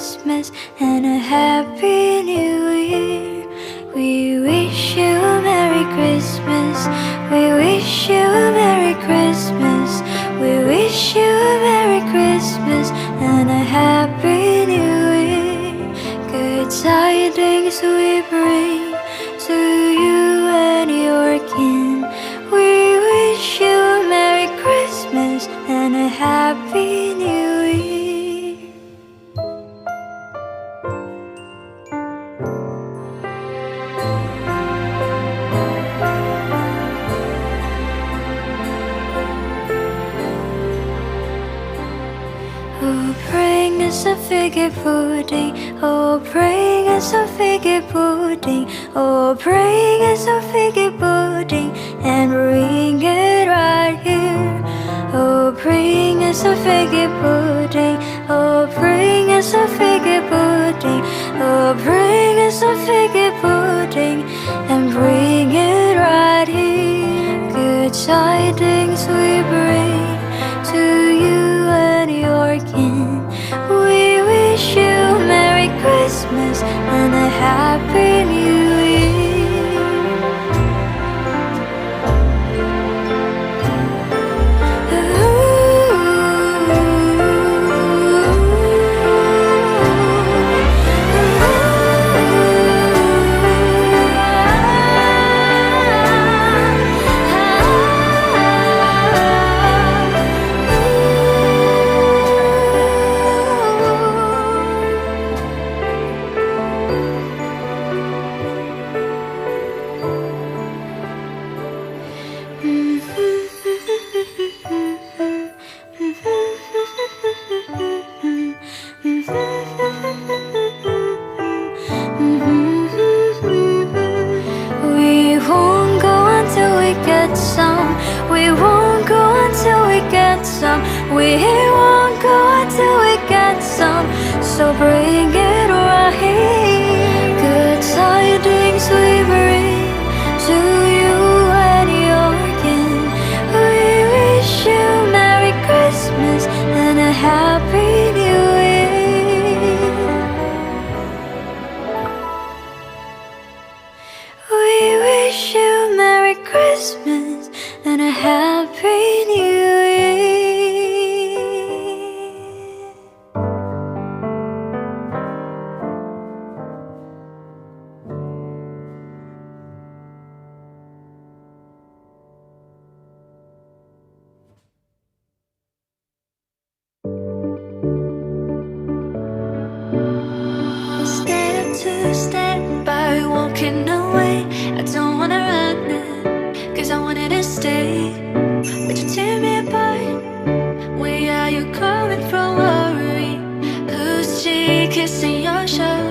Christmas and a Happy New Year. We wish you a Merry Christmas. We wish you a Merry Christmas. We wish you a Merry Christmas and a Happy New Year. Good tidings we bring to you and your kin. We wish you a Merry Christmas and a Happy New Year. Oh, bring us a figgy pudding. Oh, bring us a figgy pudding. Oh, bring us a figgy pudding and bring it right here. Oh, bring us a figgy pudding. Oh, bring us a figgy pudding. Oh, bring us a figgy pudding and bring it right here. Good tidings we bring to you and your kin. We wish you Merry Christmas and a Happy New Year. We won't go until we get some. We won't go until we get some. We won't go until we get some. So bring it right here. Good tidings we bring to you and your kin. We wish you Merry Christmas and a Happy New Year. We wish you Merry Christmas and a Happy New Year. Step to step by walking away. I don't wanna run it, cause I wanted to stay. But you tear me apart. Where are you coming from, worry? Who's she kissing your shirt?